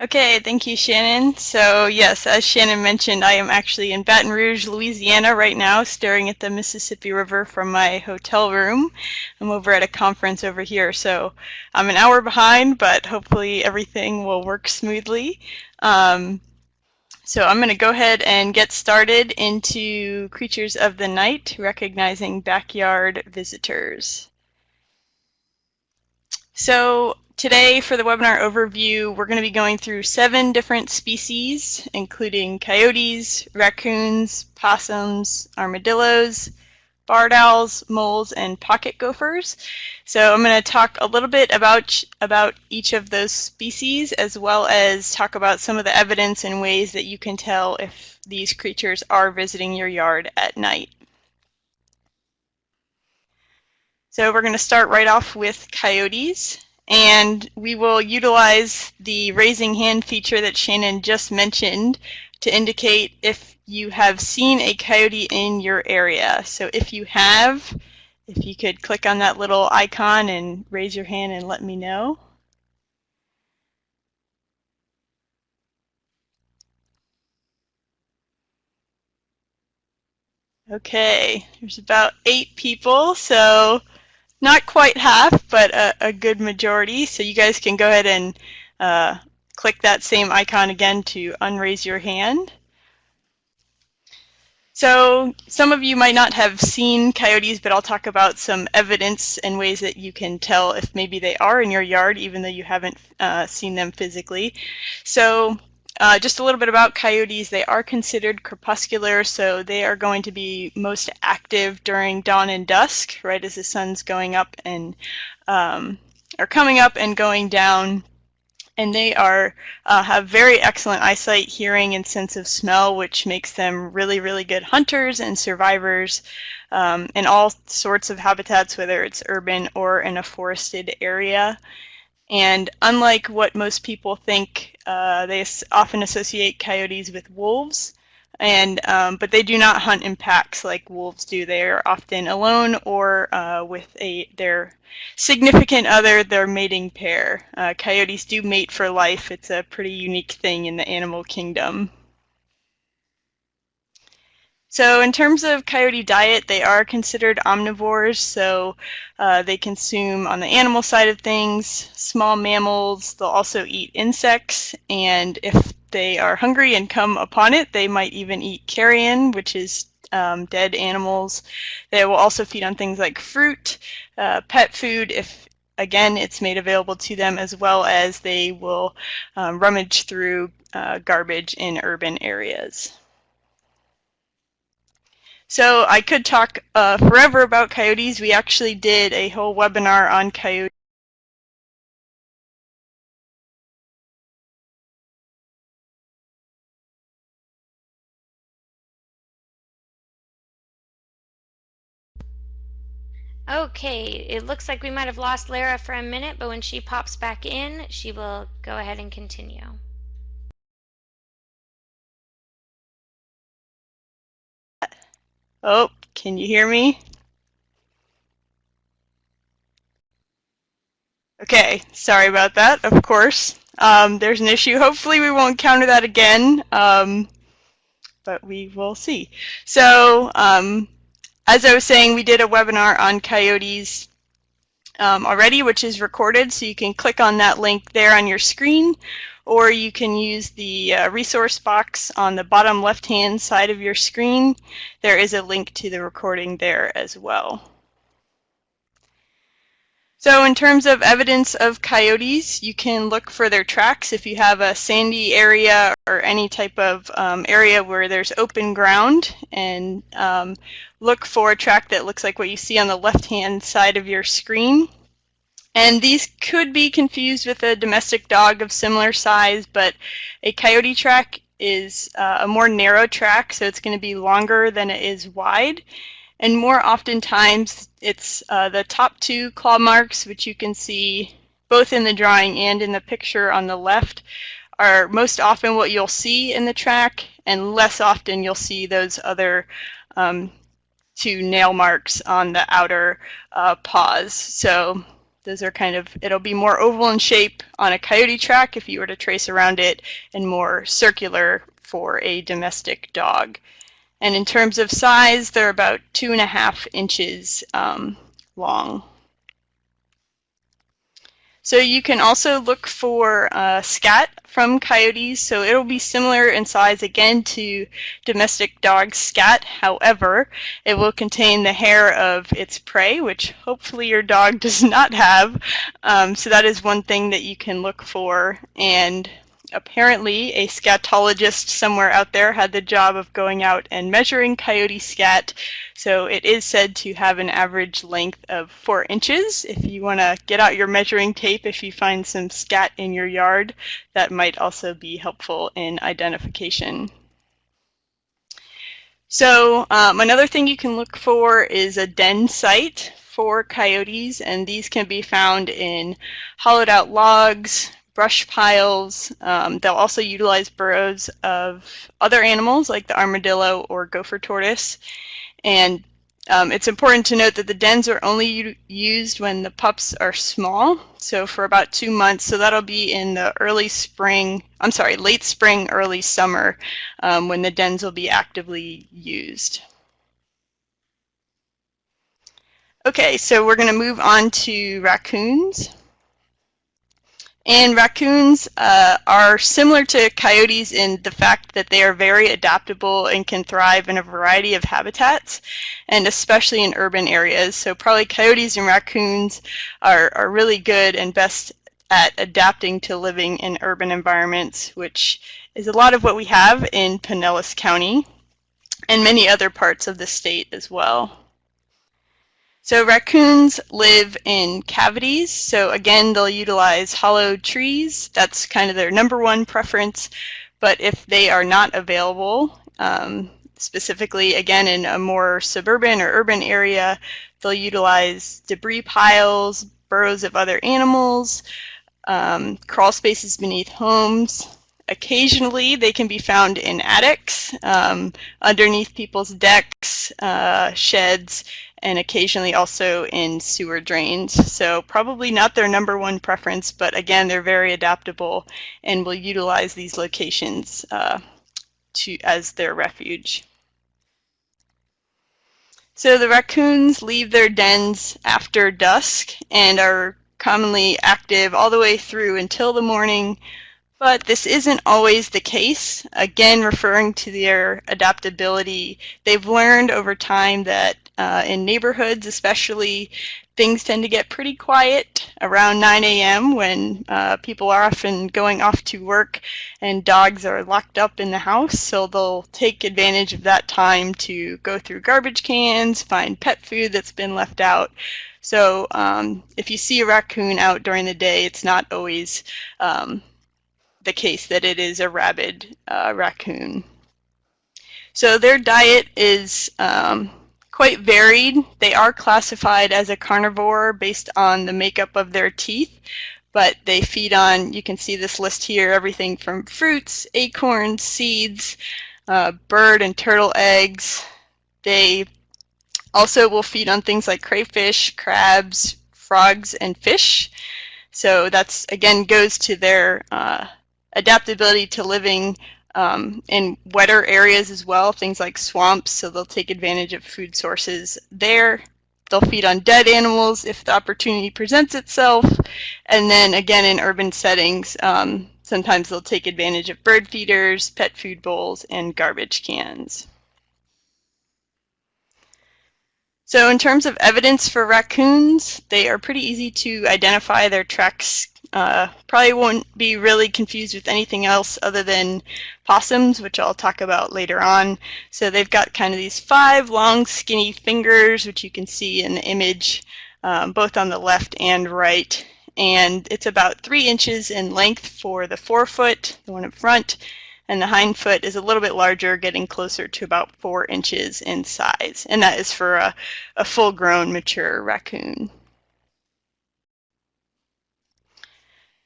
Okay, thank you, Shannon. So yes, as Shannon mentioned, I am actually in Baton Rouge, Louisiana right now, staring at the Mississippi River from my hotel room. I'm over at a conference over here, so I'm an hour behind, but hopefully everything will work smoothly. So I'm going to go ahead and get started into Creatures of the Night, recognizing backyard visitors. So today for the webinar overview, we're going to be going through 7 different species, including coyotes, raccoons, possums, armadillos, barred owls, moles, and pocket gophers. So I'm going to talk a little bit about each of those species, as well as talk about some of the evidence and ways that you can tell if these creatures are visiting your yard at night. So we're going to start right off with coyotes, and we will utilize the raising hand feature that Shannon just mentioned to indicate if you have seen a coyote in your area. So if you have, if you could click on that little icon and raise your hand and let me know. Okay, there's about 8 people, so not quite half, but a good majority. So you guys can go ahead and click that same icon again to unraise your hand. So some of you might not have seen coyotes, but I'll talk about some evidence and ways that you can tell if maybe they are in your yard, even though you haven't seen them physically. So just a little bit about coyotes. They are considered crepuscular, so they are going to be most active during dawn and dusk, right as the sun's going up and are coming up and going down. And they are have very excellent eyesight, hearing, and sense of smell, which makes them really, really good hunters and survivors in all sorts of habitats, whether it's urban or in a forested area. And unlike what most people think, they often associate coyotes with wolves, but they do not hunt in packs like wolves do. They are often alone or with their significant other, their mating pair. Coyotes do mate for life. It's a pretty unique thing in the animal kingdom. So in terms of coyote diet, they are considered omnivores, so they consume, on the animal side of things, small mammals. They'll also eat insects, and if they are hungry and come upon it, they might even eat carrion, which is dead animals. They will also feed on things like fruit, pet food, if again it's made available to them, as well as they will rummage through garbage in urban areas. So I could talk forever about coyotes. We actually did a whole webinar on coyotes. Okay, it looks like we might have lost Lara for a minute, but when she pops back in, she will go ahead and continue. Oh, can you hear me? Okay, sorry about that, of course. There's an issue. Hopefully we won't encounter that again, but we will see. So, as I was saying, we did a webinar on coyotes already, which is recorded, so you can click on that link there on your screen, or you can use the resource box on the bottom left-hand side of your screen. There is a link to the recording there as well. So in terms of evidence of coyotes, you can look for their tracks if you have a sandy area or any type of area where there's open ground, and look for a track that looks like what you see on the left-hand side of your screen. And these could be confused with a domestic dog of similar size, but a coyote track is a more narrow track, so it's going to be longer than it is wide. And more oftentimes, it's the top 2 claw marks, which you can see both in the drawing and in the picture on the left, are most often what you'll see in the track, and less often you'll see those other 2 nail marks on the outer paws. So Those are kind of, it'll be more oval in shape on a coyote track if you were to trace around it, and more circular for a domestic dog. And in terms of size, they're about 2.5 inches long. So you can also look for scat from coyotes. So it'll be similar in size again to domestic dog scat. However, it will contain the hair of its prey, which hopefully your dog does not have. So that is one thing that you can look for. And apparently a scatologist somewhere out there had the job of going out and measuring coyote scat. So it is said to have an average length of 4 inches. If you want to get out your measuring tape, if you find some scat in your yard, that might also be helpful in identification. So another thing you can look for is a den site for coyotes, and these can be found in hollowed out logs, brush piles. They'll also utilize burrows of other animals like the armadillo or gopher tortoise. And it's important to note that the dens are only used when the pups are small, so for about 2 months. So that'll be in the late spring, early summer, when the dens will be actively used. Okay, so we're going to move on to raccoons. And raccoons are similar to coyotes in the fact that they are very adaptable and can thrive in a variety of habitats, and especially in urban areas. So probably coyotes and raccoons are really good and best at adapting to living in urban environments, which is a lot of what we have in Pinellas County and many other parts of the state as well. So raccoons live in cavities, so again they'll utilize hollowed trees. That's kind of their #1 preference, but if they are not available, specifically again in a more suburban or urban area, they'll utilize debris piles, burrows of other animals, crawl spaces beneath homes. Occasionally they can be found in attics, underneath people's decks, sheds, and occasionally also in sewer drains. So probably not their #1 preference, but again, they're very adaptable and will utilize these locations as their refuge. So the raccoons leave their dens after dusk and are commonly active all the way through until the morning, but this isn't always the case. Again, referring to their adaptability, they've learned over time that in neighborhoods especially, things tend to get pretty quiet around 9 a.m. when people are often going off to work and dogs are locked up in the house. So they'll take advantage of that time to go through garbage cans, find pet food that's been left out. So if you see a raccoon out during the day, it's not always the case that it is a rabid raccoon. So their diet is quite varied. They are classified as a carnivore based on the makeup of their teeth, but they feed on, you can see this list here, everything from fruits, acorns, seeds, bird and turtle eggs. They also will feed on things like crayfish, crabs, frogs, and fish. So that's, again, goes to their adaptability to living in wetter areas as well, things like swamps, so they'll take advantage of food sources there. They'll feed on dead animals if the opportunity presents itself, and then again in urban settings, sometimes they'll take advantage of bird feeders, pet food bowls, and garbage cans. So in terms of evidence for raccoons, they are pretty easy to identify. Their tracks probably won't be really confused with anything else other than possums, which I'll talk about later on. So they've got kind of these 5 long skinny fingers, which you can see in the image, both on the left and right. And it's about 3 inches in length for the forefoot, the one in front, and the hind foot is a little bit larger, getting closer to about 4 inches in size. And that is for a full-grown, mature raccoon.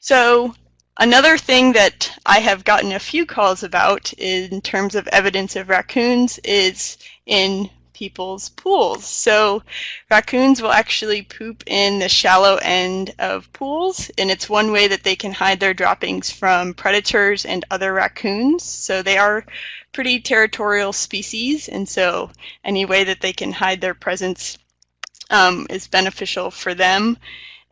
So another thing that I have gotten a few calls about in terms of evidence of raccoons is in people's pools. So raccoons will actually poop in the shallow end of pools, and it's one way that they can hide their droppings from predators and other raccoons. So they are pretty territorial species, and so any way that they can hide their presence is beneficial for them.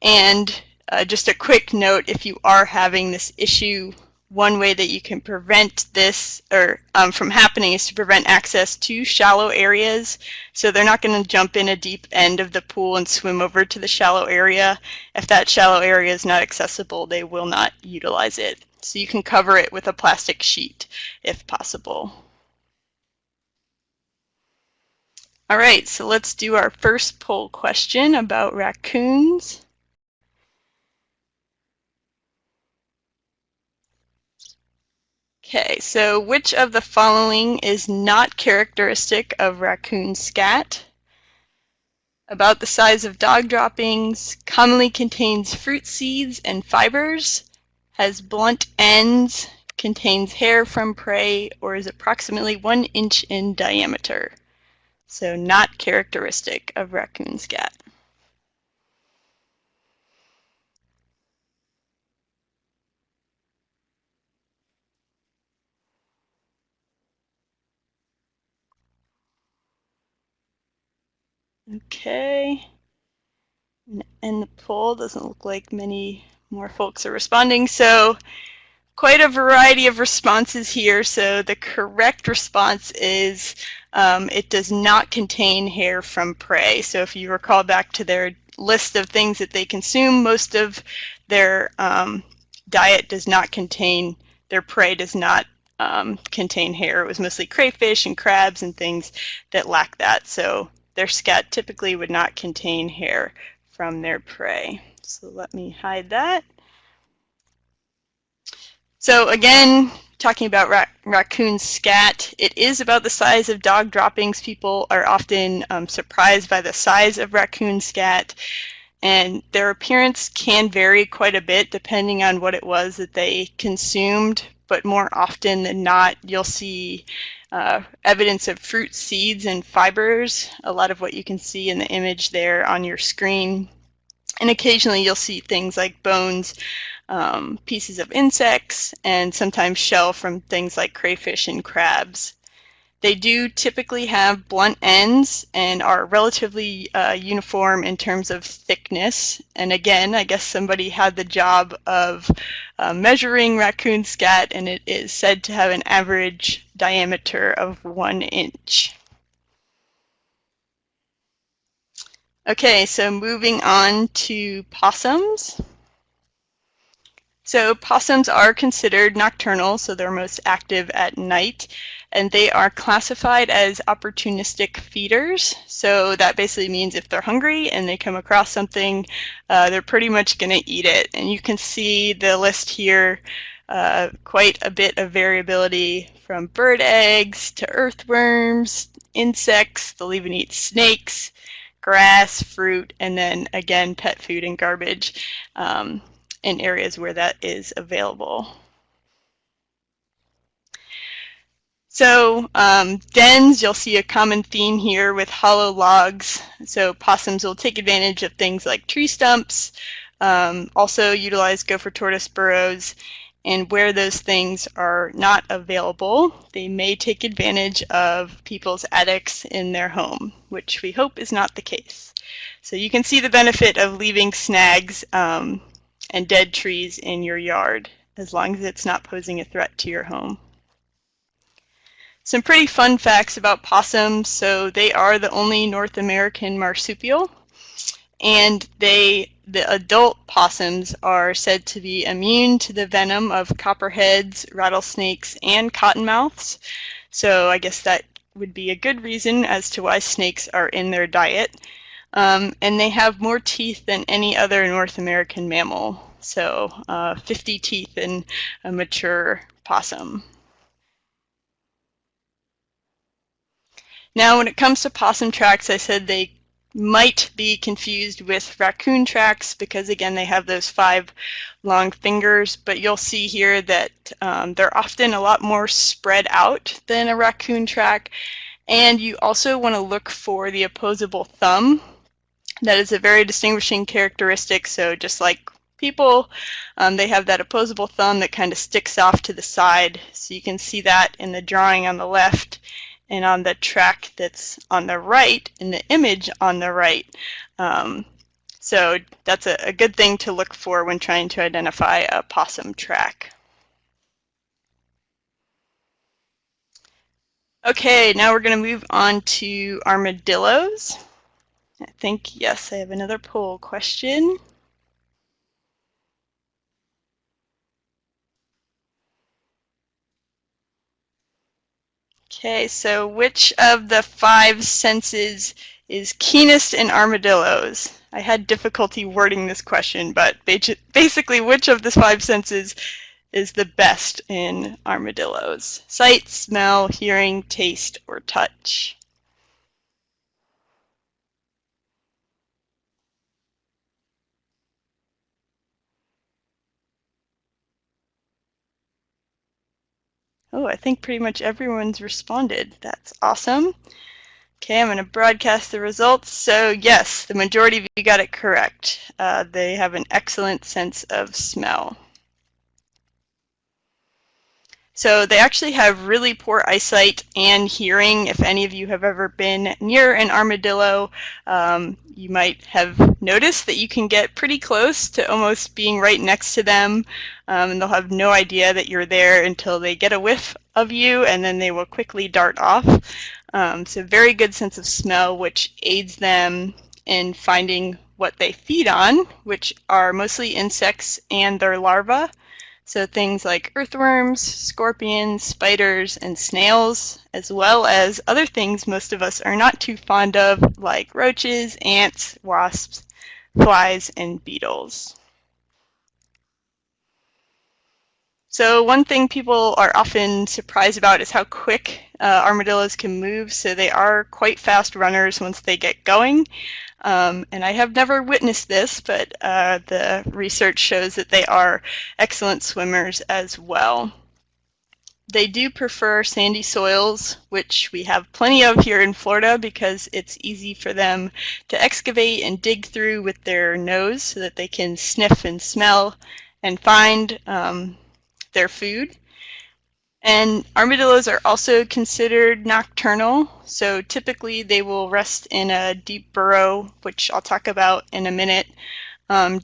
And just a quick note, if you are having this issue, one way that you can prevent this from happening is to prevent access to shallow areas. So they're not going to jump in a deep end of the pool and swim over to the shallow area. If that shallow area is not accessible, they will not utilize it. So you can cover it with a plastic sheet if possible. All right, so let's do our first poll question about raccoons. Okay, so which of the following is not characteristic of raccoon scat? About the size of dog droppings, commonly contains fruit seeds and fibers, has blunt ends, contains hair from prey, or is approximately 1 inch in diameter. So not characteristic of raccoon scat. Okay, and the poll doesn't look like many more folks are responding, so quite a variety of responses here. So the correct response is it does not contain hair from prey. So if you recall back to their list of things that they consume, most of their diet does not contain, their prey does not contain hair. It was mostly crayfish and crabs and things that lack that. So their scat typically would not contain hair from their prey. So let me hide that. So again, talking about raccoon scat, it is about the size of dog droppings. People are often surprised by the size of raccoon scat, and their appearance can vary quite a bit depending on what it was that they consumed, but more often than not, you'll see evidence of fruit seeds and fibers, a lot of what you can see in the image there on your screen. And occasionally you'll see things like bones, pieces of insects, and sometimes shell from things like crayfish and crabs. They do typically have blunt ends and are relatively uniform in terms of thickness. And again, I guess somebody had the job of measuring raccoon scat, and it is said to have an average diameter of 1 inch. Okay, so moving on to possums. So possums are considered nocturnal, so they're most active at night, and they are classified as opportunistic feeders. So that basically means if they're hungry and they come across something, they're pretty much going to eat it. And you can see the list here, quite a bit of variability from bird eggs to earthworms, insects, they'll even eat snakes, grass, fruit, and then again pet food and garbage. In areas where that is available. So dens, you'll see a common theme here with hollow logs. So possums will take advantage of things like tree stumps, also utilize gopher tortoise burrows, and where those things are not available, they may take advantage of people's attics in their home, which we hope is not the case. So you can see the benefit of leaving snags and dead trees in your yard, as long as it's not posing a threat to your home. Some pretty fun facts about possums. So they are the only North American marsupial, and the adult possums are said to be immune to the venom of copperheads, rattlesnakes, and cottonmouths. So I guess that would be a good reason as to why snakes are in their diet. And they have more teeth than any other North American mammal, so 50 teeth in a mature possum. Now when it comes to possum tracks, I said they might be confused with raccoon tracks because again they have those 5 long fingers, but you'll see here that they're often a lot more spread out than a raccoon track. And you also want to look for the opposable thumb. That is a very distinguishing characteristic. So just like people, they have that opposable thumb that kind of sticks off to the side. So you can see that in the drawing on the left and on the track that's on the right, in the image on the right. So that's a good thing to look for when trying to identify a possum track. Okay, now we're going to move on to armadillos. I think, yes, I have another poll question. Okay, so which of the 5 senses is keenest in armadillos? I had difficulty wording this question, but basically which of the 5 senses is the best in armadillos? Sight, smell, hearing, taste, or touch? Oh, I think pretty much everyone's responded. That's awesome. Okay, I'm going to broadcast the results. So yes, the majority of you got it correct. They have an excellent sense of smell. So they actually have really poor eyesight and hearing. If any of you have ever been near an armadillo, you might have noticed that you can get pretty close to almost being right next to them, and they'll have no idea that you're there until they get a whiff of you, and then they will quickly dart off. So very good sense of smell, which aids them in finding what they feed on, which are mostly insects and their larvae. So things like earthworms, scorpions, spiders, and snails, as well as other things most of us are not too fond of, like roaches, ants, wasps, flies, and beetles. So one thing people are often surprised about is how quick armadillos can move. So they are quite fast runners once they get going. And I have never witnessed this, but the research shows that they are excellent swimmers as well. They do prefer sandy soils, which we have plenty of here in Florida because it's easy for them to excavate and dig through with their nose so that they can sniff and smell and find their food. And armadillos are also considered nocturnal, so typically they will rest in a deep burrow, which I'll talk about in a minute,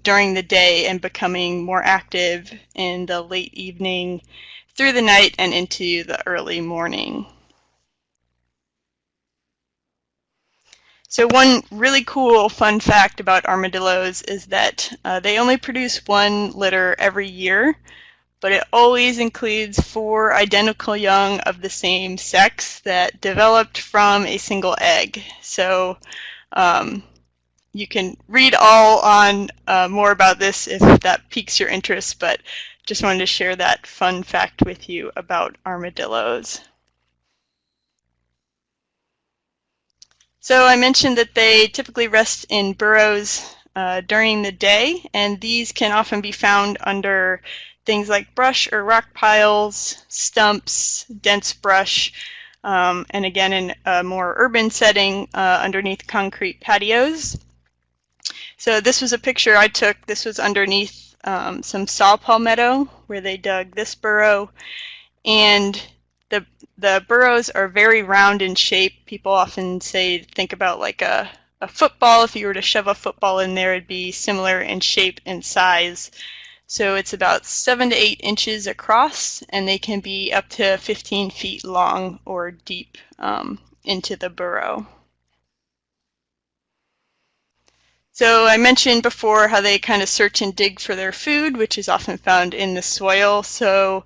during the day and becoming more active in the late evening, through the night, and into the early morning. So one really cool fun fact about armadillos is that they only produce 1 litter every year, but it always includes 4 identical young of the same sex that developed from a single egg. So you can read all on more about this if that piques your interest, but just wanted to share that fun fact with you about armadillos. So I mentioned that they typically rest in burrows during the day, and these can often be found under things like brush or rock piles, stumps, dense brush, and again in a more urban setting underneath concrete patios. So this was a picture I took. This was underneath some saw palmetto where they dug this burrow, and the burrows are very round in shape. People often say, think about like a football. If you were to shove a football in there, it'd be similar in shape and size. So it's about 7 to 8 inches across, and they can be up to 15 feet long or deep into the burrow. So I mentioned before how they kind of search and dig for their food, which is often found in the soil. So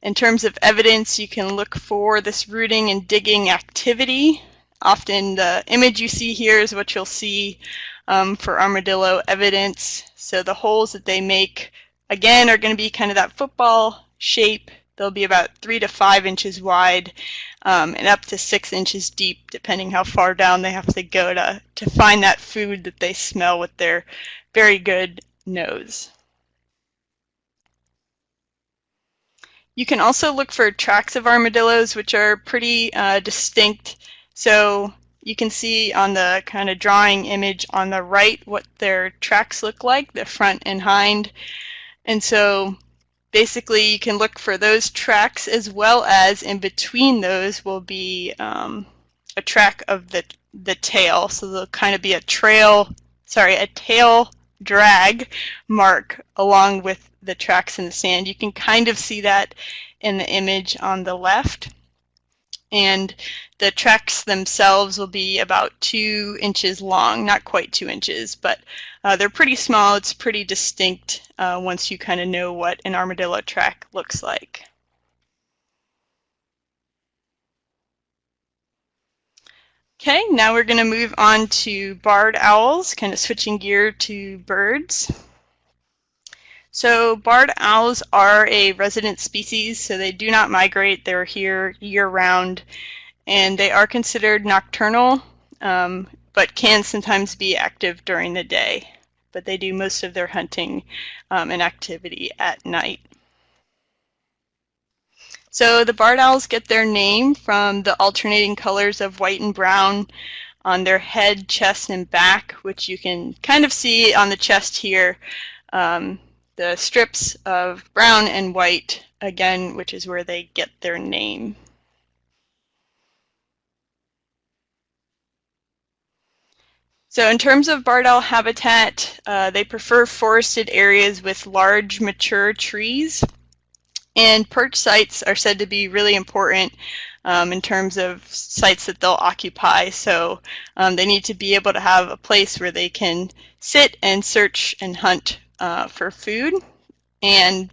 in terms of evidence, you can look for this rooting and digging activity. Often the image you see here is what you'll see for armadillo evidence. So the holes that they make, again, are going to be kind of that football shape. They'll be about 3 to 5 inches wide and up to 6 inches deep, depending how far down they have to go to find that food that they smell with their very good nose. You can also look for tracks of armadillos, which are pretty distinct So you can see on the kind of drawing image on the right what their tracks look like, the front and hind. And so basically you can look for those tracks, as well as in between those will be a track of the tail. So there'll kind of be a tail drag mark along with the tracks in the sand. You can kind of see that in the image on the left. And the tracks themselves will be about 2 inches long, not quite 2 inches, but they're pretty small. It's pretty distinct once you kind of know what an armadillo track looks like. Okay, now we're going to move on to barred owls, kind of switching gear to birds. So barred owls are a resident species, so they do not migrate. They're here year-round, and they are considered nocturnal, but can sometimes be active during the day. But they do most of their hunting and activity at night. So the barred owls get their name from the alternating colors of white and brown on their head, chest, and back, which you can kind of see on the chest here. The strips of brown and white, again, which is where they get their name. So in terms of barred owl habitat, they prefer forested areas with large mature trees. And perch sites are said to be really important in terms of sites that they'll occupy. So they need to be able to have a place where they can sit and search and hunt for food. And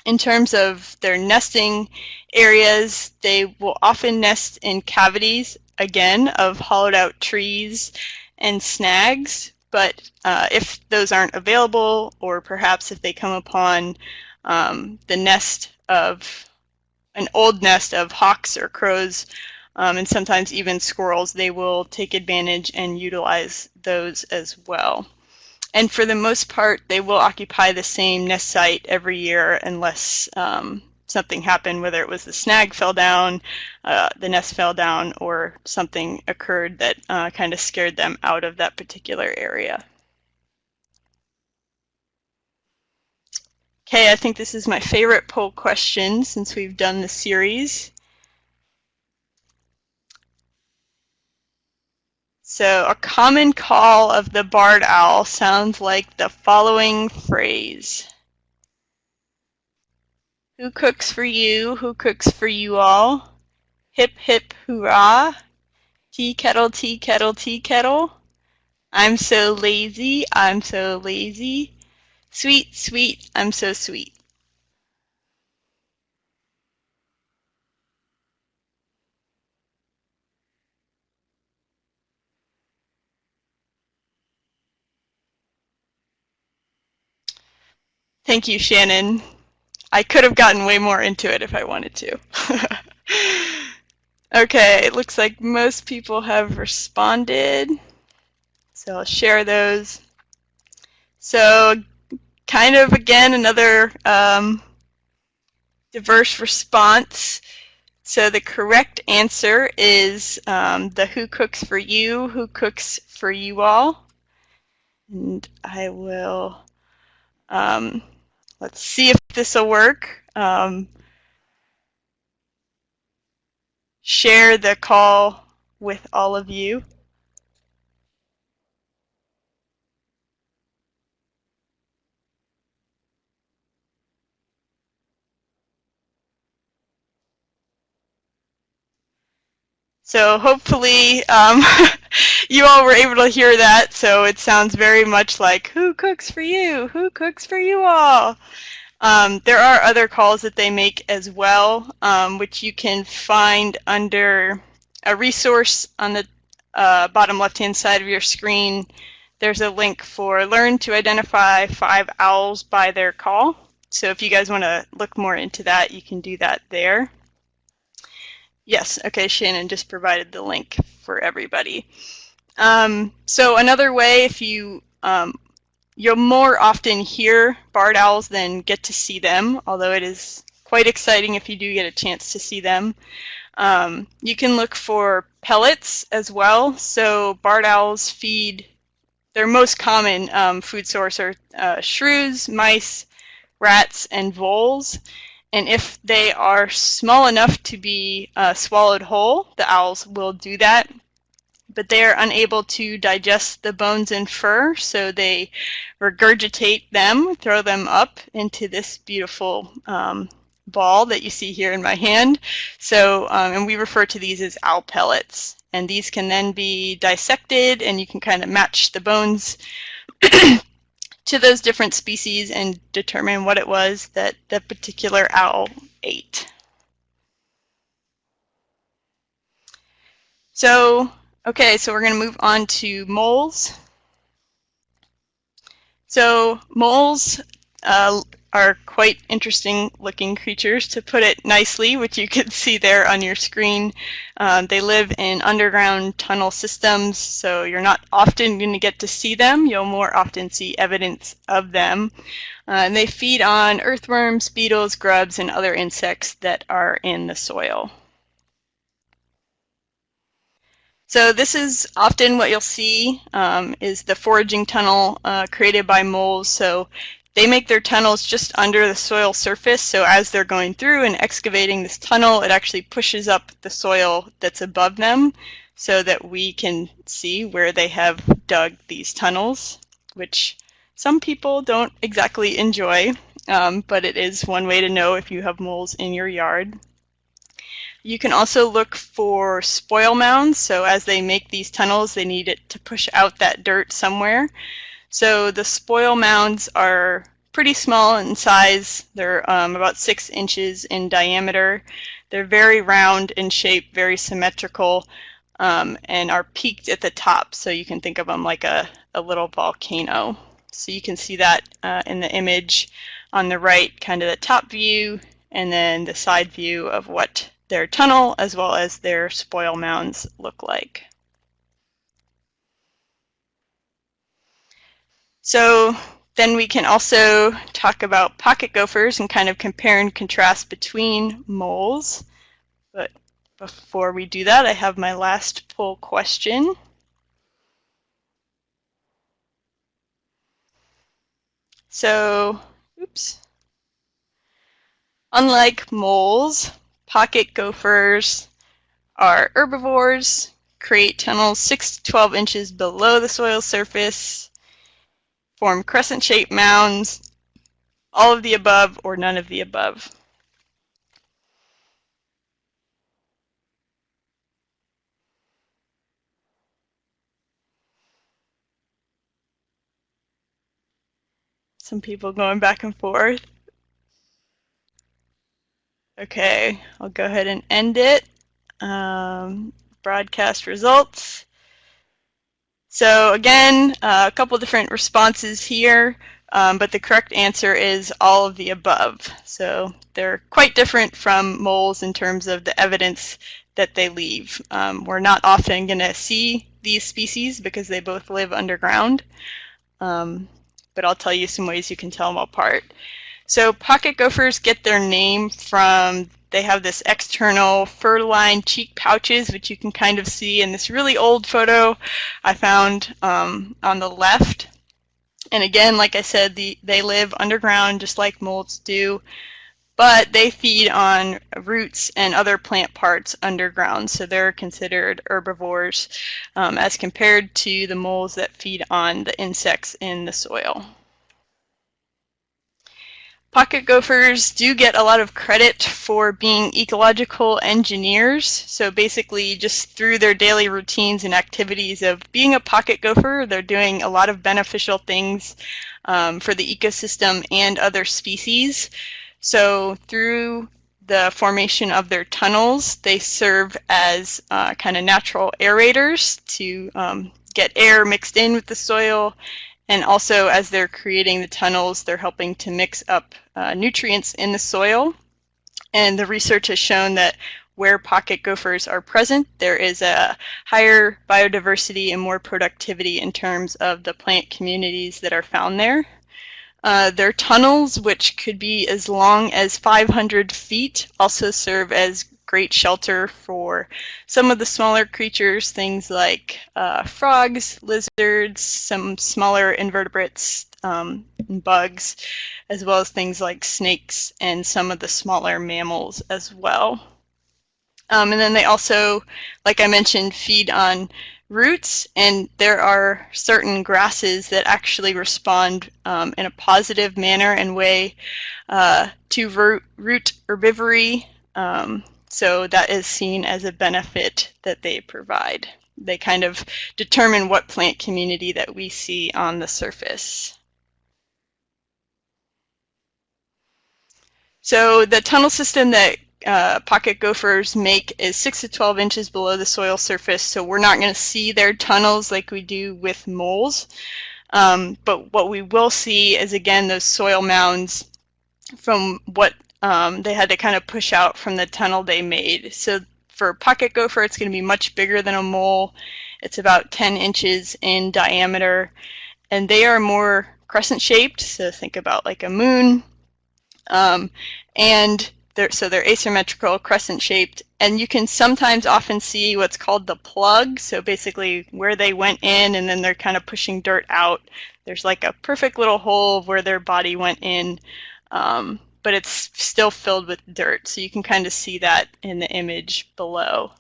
in terms of their nesting areas, they will often nest in cavities, again, of hollowed out trees and snags. But if those aren't available, or perhaps if they come upon the nest of an old nest of hawks or crows, and sometimes even squirrels, they will take advantage and utilize those as well. And for the most part, they will occupy the same nest site every year unless something happened, whether it was the snag fell down, the nest fell down, or something occurred that kind of scared them out of that particular area. Okay, I think this is my favorite poll question since we've done the series. So a common call of the barred owl sounds like the following phrase. Who cooks for you? Who cooks for you all? Hip, hip, hurrah. Tea kettle, tea kettle, tea kettle. I'm so lazy, I'm so lazy. Sweet, sweet, I'm so sweet. Thank you, Shannon. I could have gotten way more into it if I wanted to. Okay, it looks like most people have responded. So I'll share those. So kind of, again, another diverse response. So the correct answer is the who cooks for you, who cooks for you all. And I will, let's see if this will work. Share the call with all of you. So hopefully you all were able to hear that. So it sounds very much like, who cooks for you? Who cooks for you all? There are other calls that they make as well, which you can find under a resource on the bottom left-hand side of your screen. There's a link for Learn to Identify 5 Owls by Their Call. So if you guys want to look more into that, you can do that there. Yes, okay, Shannon just provided the link for everybody. So another way, if you you'll more often hear barred owls than get to see them, although it is quite exciting if you do get a chance to see them. You can look for pellets as well. So barred owls feed, their most common food source are shrews, mice, rats, and voles. And if they are small enough to be swallowed whole, the owls will do that. But they are unable to digest the bones and fur, so they regurgitate them, throw them up into this beautiful ball that you see here in my hand. So, and we refer to these as owl pellets. And these can then be dissected, and you can kind of match the bones to those different species and determine what it was that the particular owl ate. So, okay, so we're going to move on to moles. So moles are quite interesting looking creatures, to put it nicely, which you can see there on your screen. They live in underground tunnel systems, so you're not often going to get to see them. You'll more often see evidence of them. And they feed on earthworms, beetles, grubs, and other insects that are in the soil. So this is often what you'll see is the foraging tunnel created by moles. So they make their tunnels just under the soil surface, so as they're going through and excavating this tunnel, it actually pushes up the soil that's above them so that we can see where they have dug these tunnels, which some people don't exactly enjoy, but it is one way to know if you have moles in your yard. You can also look for spoil mounds, so as they make these tunnels, they need it to push out that dirt somewhere. So the spoil mounds are pretty small in size. They're about 6 inches in diameter. They're very round in shape, very symmetrical, and are peaked at the top. So you can think of them like a little volcano. So you can see that in the image on the right, kind of the top view, and then the side view of what their tunnel as well as their spoil mounds look like. So then we can also talk about pocket gophers and kind of compare and contrast between moles. But before we do that, I have my last poll question. So, unlike moles, pocket gophers are herbivores, create tunnels 6 to 12 inches below the soil surface, form crescent-shaped mounds, all of the above or none of the above. Some people going back and forth. Okay, I'll go ahead and end it. Broadcast results. So again, a couple different responses here, but the correct answer is all of the above. So they're quite different from moles in terms of the evidence that they leave. We're not often going to see these species because they both live underground, but I'll tell you some ways you can tell them apart. So pocket gophers get their name from, they have this external fur-lined cheek pouches, which you can kind of see in this really old photo I found on the left. And again, like I said, they live underground just like moles do, but they feed on roots and other plant parts underground, so they're considered herbivores as compared to the moles that feed on the insects in the soil. Pocket gophers do get a lot of credit for being ecological engineers. So basically, just through their daily routines and activities of being a pocket gopher, they're doing a lot of beneficial things for the ecosystem and other species. So through the formation of their tunnels, they serve as kind of natural aerators to get air mixed in with the soil. And also, as they're creating the tunnels, they're helping to mix up nutrients in the soil. And the research has shown that where pocket gophers are present, there is a higher biodiversity and more productivity in terms of the plant communities that are found there. Their tunnels, which could be as long as 500 feet, also serve as great shelter for some of the smaller creatures, things like frogs, lizards, some smaller invertebrates, and bugs, as well as things like snakes and some of the smaller mammals as well. And then they also, like I mentioned, feed on roots, and there are certain grasses that actually respond in a positive manner and way to root herbivory. So that is seen as a benefit that they provide. They kind of determine what plant community that we see on the surface. So the tunnel system that pocket gophers make is 6 to 12 inches below the soil surface, so we're not going to see their tunnels like we do with moles. But what we will see is, again, those soil mounds from what they had to kind of push out from the tunnel they made. So for pocket gopher, it's going to be much bigger than a mole. It's about 10 inches in diameter, and they are more crescent shaped, so think about like a moon. And they're asymmetrical, crescent shaped, and you can sometimes often see what's called the plug, so basically where they went in and then they're kind of pushing dirt out. There's like a perfect little hole where their body went in, but it's still filled with dirt, so you can kind of see that in the image below.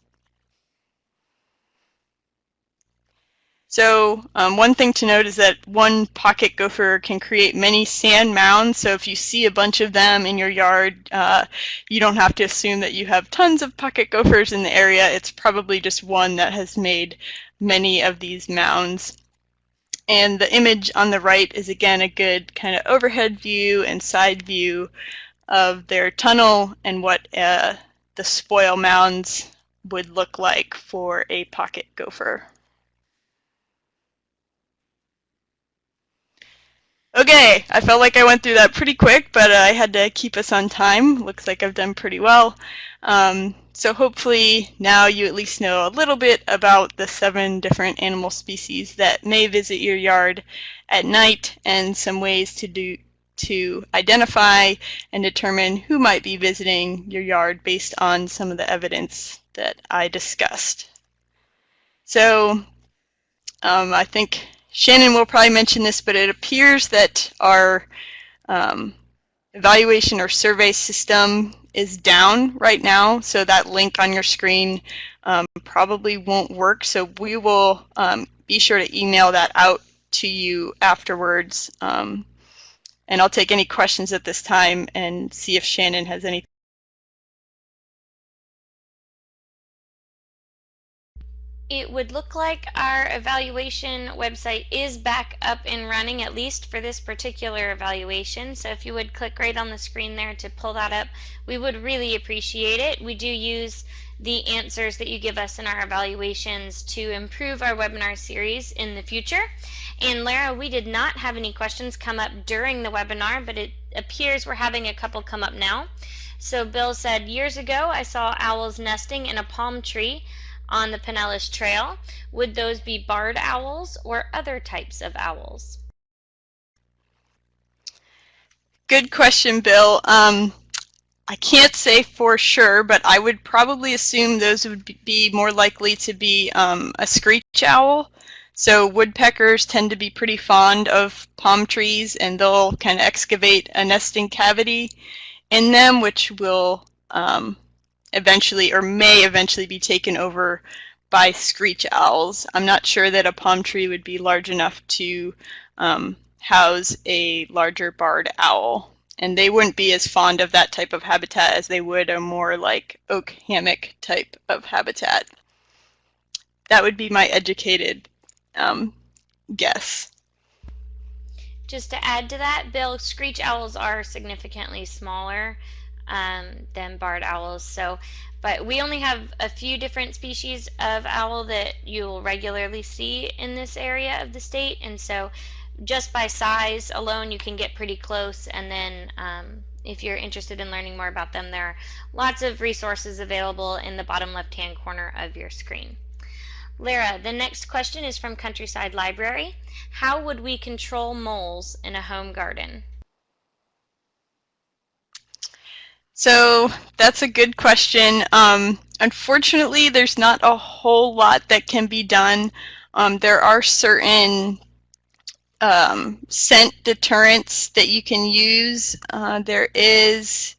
So one thing to note is that one pocket gopher can create many sand mounds. So if you see a bunch of them in your yard, you don't have to assume that you have tons of pocket gophers in the area. It's probably just one that has made many of these mounds. And the image on the right is, again, a good kind of overhead view and side view of their tunnel and what the spoil mounds would look like for a pocket gopher. Okay, I felt like I went through that pretty quick, but I had to keep us on time. Looks like I've done pretty well. So hopefully now you at least know a little bit about the 7 different animal species that may visit your yard at night, and some ways to identify and determine who might be visiting your yard based on some of the evidence that I discussed. So I think Shannon will probably mention this, but it appears that our evaluation or survey system is down right now, so that link on your screen probably won't work. So we will be sure to email that out to you afterwards. And I'll take any questions at this time and see if Shannon has anything. It would look like our evaluation website is back up and running, at least for this particular evaluation. So if you would click right on the screen there to pull that up, we would really appreciate it. We do use the answers that you give us in our evaluations to improve our webinar series in the future. And Lara, we did not have any questions come up during the webinar, but it appears we're having a couple come up now. So Bill said, years ago I saw owls nesting in a palm tree on the Pinellas Trail. Would those be barred owls or other types of owls? Good question, Bill. I can't say for sure, but I would probably assume those would be more likely to be a screech owl. So woodpeckers tend to be pretty fond of palm trees, and they'll kind of excavate a nesting cavity in them, which will eventually, or may eventually, be taken over by screech owls. I'm not sure that a palm tree would be large enough to house a larger barred owl, and they wouldn't be as fond of that type of habitat as they would a more like oak hammock type of habitat. That would be my educated guess. Just to add to that, Bill, screech owls are significantly smaller than barred owls. But we only have a few different species of owl that you'll regularly see in this area of the state, and so just by size alone you can get pretty close. And then if you're interested in learning more about them, there are lots of resources available in the bottom left hand corner of your screen. Lara, the next question is from Countryside Library. How would we control moles in a home garden? So that's a good question. Unfortunately, there's not a whole lot that can be done. There are certain scent deterrents that you can use. There is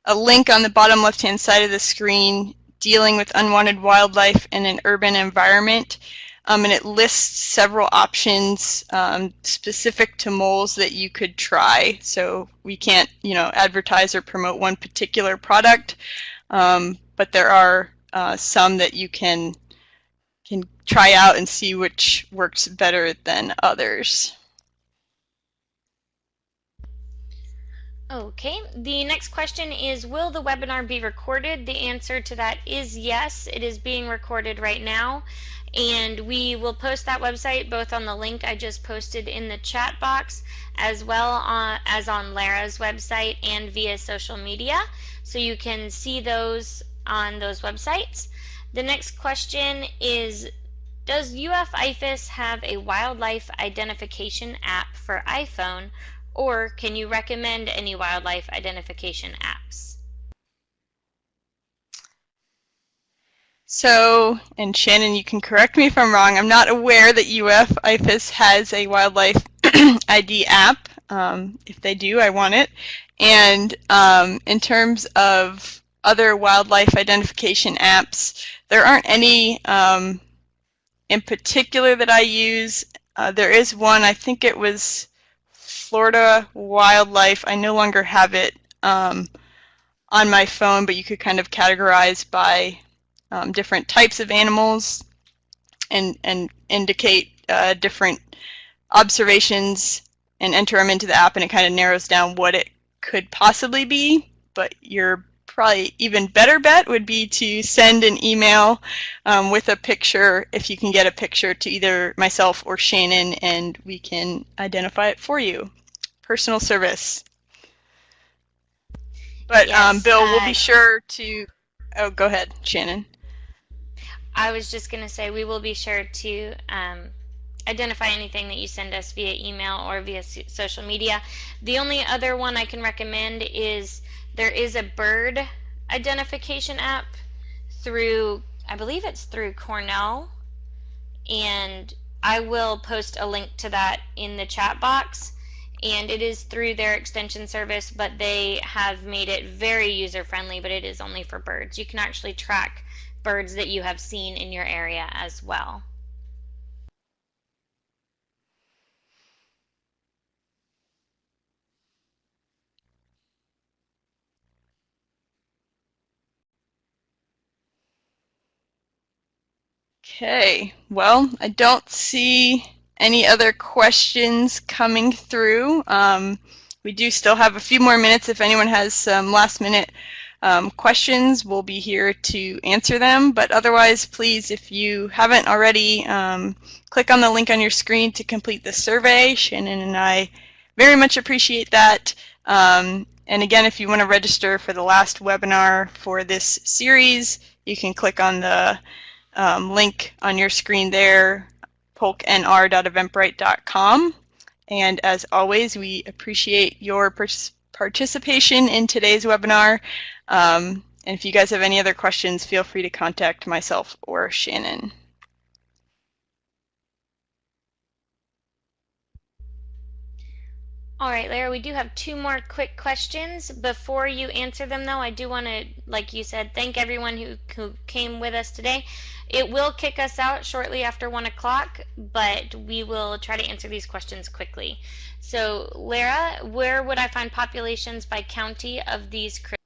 a link on the bottom left-hand side of the screen dealing with unwanted wildlife in an urban environment. And it lists several options specific to moles that you could try. So we can't, advertise or promote one particular product, but there are some that you can try out and see which works better than others. Okay, the next question is, will the webinar be recorded? The answer to that is yes, it is being recorded right now, and we will post that website both on the link I just posted in the chat box, as well as on Lara's website and via social media, so you can see those on those websites. The next question is, does IFAS have a wildlife identification app for iPhone, or can you recommend any wildlife identification apps? So, and Shannon, you can correct me if I'm wrong, I'm not aware that IFAS has a wildlife ID app. If they do, I want it. And in terms of other wildlife identification apps, there aren't any in particular that I use. There is one, I think it was Florida Wildlife. I no longer have it on my phone, but you could kind of categorize by different types of animals and indicate different observations and enter them into the app, and it kind of narrows down what it could possibly be. But your probably even better bet would be to send an email with a picture, if you can get a picture, to either myself or Shannon, and we can identify it for you. Personal service. But yes, Bill, we'll be sure to... Oh, go ahead, Shannon. I was just going to say we will be sure to identify anything that you send us via email or via social media. The only other one I can recommend is there is a bird identification app through, I believe it's through Cornell, and I will post a link to that in the chat box. And it is through their extension service, but they have made it very user-friendly, but it is only for birds. You can actually track birds that you have seen in your area as well. Okay, well, I don't see any other questions coming through. We do still have a few more minutes. If anyone has some last-minute questions, we'll be here to answer them. But otherwise, please, if you haven't already, click on the link on your screen to complete the survey. Shannon and I very much appreciate that. And again, if you want to register for the last webinar for this series, you can click on the link on your screen there, polknr.eventbrite.com. And as always, we appreciate your participation in today's webinar. And if you guys have any other questions, feel free to contact myself or Shannon. All right, Lara, we do have two more quick questions. Before you answer them, though, I do want to, like you said, thank everyone who came with us today. It will kick us out shortly after 1 o'clock, but we will try to answer these questions quickly. So, Lara, where would I find populations by county of these critters?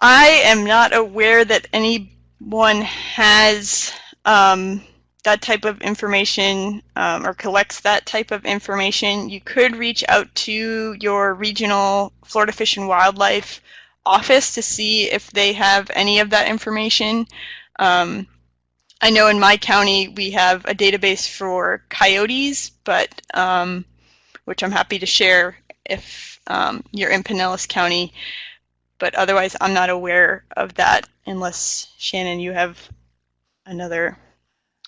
I am not aware that anyone has that type of information or collects that type of information. You could reach out to your regional Florida Fish and Wildlife office to see if they have any of that information. I know in my county we have a database for coyotes, but which I'm happy to share if you're in Pinellas County. But otherwise, I'm not aware of that unless, Shannon, you have another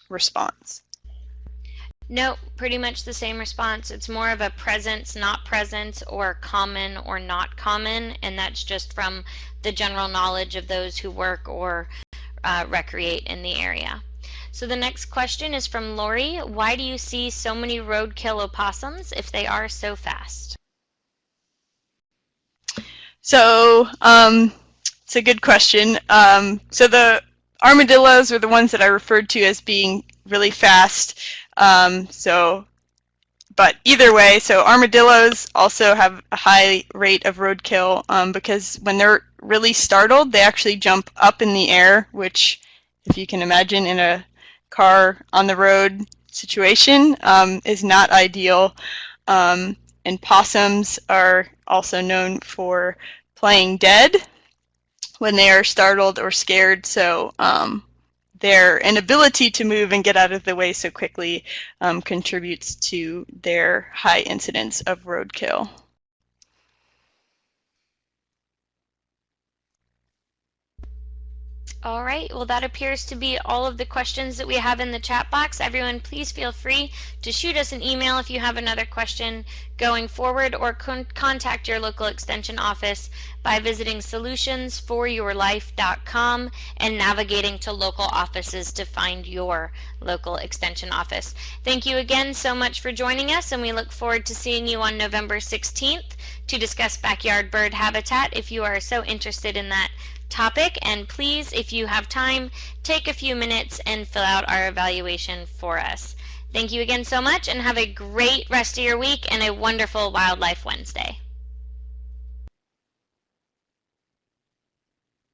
response. No, pretty much the same response. It's more of a presence, not presence, or common or not common, and that's just from the general knowledge of those who work or recreate in the area. So the next question is from Lori. Why do you see so many roadkill opossums if they are so fast? So it's a good question. So the armadillos are the ones that I referred to as being really fast. But either way, so armadillos also have a high rate of roadkill because when they're really startled, they actually jump up in the air, which, if you can imagine, in a car on the road situation, is not ideal. And possums are also known for playing dead when they are startled or scared, so their inability to move and get out of the way so quickly contributes to their high incidence of roadkill. All right, well, that appears to be all of the questions that we have in the chat box. Everyone, please feel free to shoot us an email if you have another question going forward, or contact your local extension office by visiting solutionsforyourlife.com and navigating to local offices to find your local extension office. Thank you again so much for joining us, and we look forward to seeing you on November 16th to discuss backyard bird habitat if you are so interested in that topic. And please, if you have time, take a few minutes and fill out our evaluation for us. Thank you again so much, and have a great rest of your week and a wonderful Wildlife Wednesday.